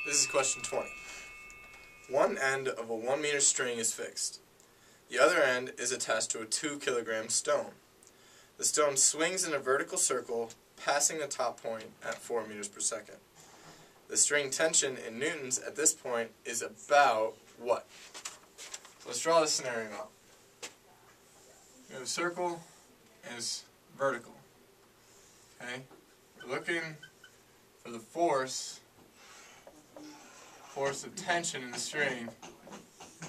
This is question 20. One end of a 1 meter string is fixed. The other end is attached to a 2 kilogram stone. The stone swings in a vertical circle, passing the top point at 4 meters per second. The string tension in newtons at this point is about what? So let's draw this scenario out. We have a circle and it's vertical. Okay? We're looking for the force of tension in the string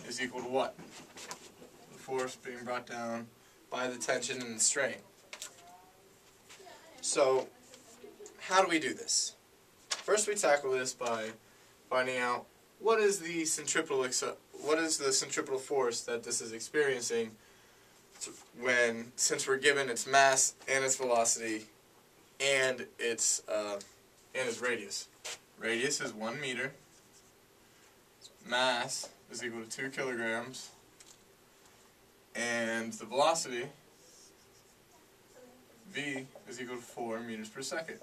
is equal to what? The force being brought down by the tension in the string. So, how do we do this? First we tackle this by finding out what is the centripetal force that this is experiencing since we're given its mass and its velocity and its radius. Radius is 1 meter. Mass is equal to 2 kilograms, and the velocity, v, is equal to 4 meters per second.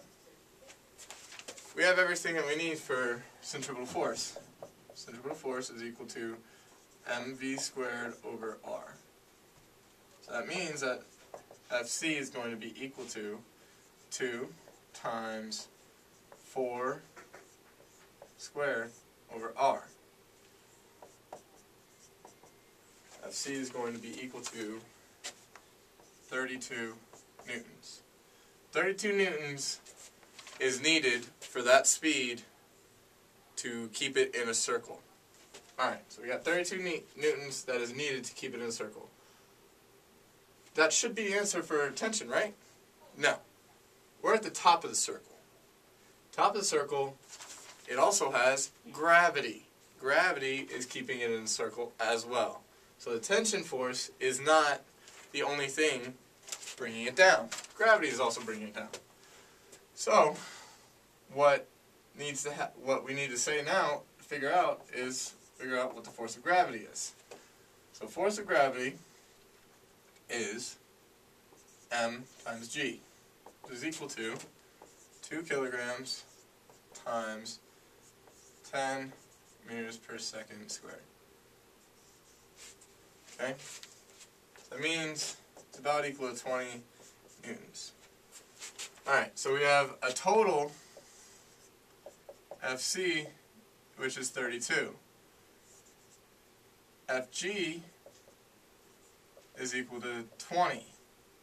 We have everything that we need for centripetal force. Centripetal force is equal to mv squared over r. So that means that Fc is going to be equal to 2 times 4 squared over r. Fc is going to be equal to 32 newtons. 32 newtons is needed for that speed to keep it in a circle. Alright, so we got 32 newtons that is needed to keep it in a circle. That should be the answer for tension, right? No. We're at the top of the circle. Top of the circle, it also has gravity. Gravity is keeping it in a circle as well. So the tension force is not the only thing bringing it down. Gravity is also bringing it down. So, what we need to say now, figure out what the force of gravity is. So force of gravity is m times g, which is equal to 2 kilograms times 10 meters per second squared. Okay? That means it's about equal to 20 newtons. Alright, so we have a total Fc, which is 32. Fg is equal to 20.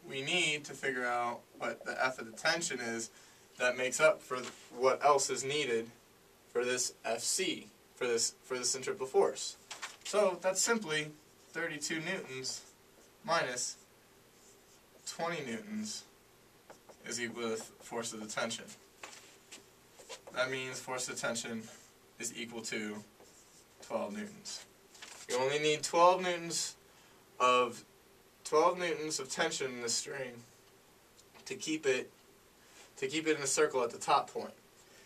We need to figure out what the F of the tension is that makes up for what else is needed for this Fc, for the centripetal force. So that's simply 32 newtons minus 20 newtons is equal to the force of the tension. That means force of tension is equal to 12 newtons. You only need 12 newtons of tension in the string to keep it in a circle at the top point.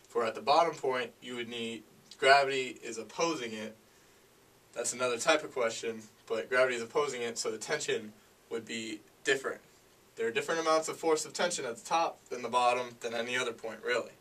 For at the bottom point, you would need gravity is opposing it. That's another type of question, but gravity is opposing it, so the tension would be different. There are different amounts of force of tension at the top than the bottom than any other point, really.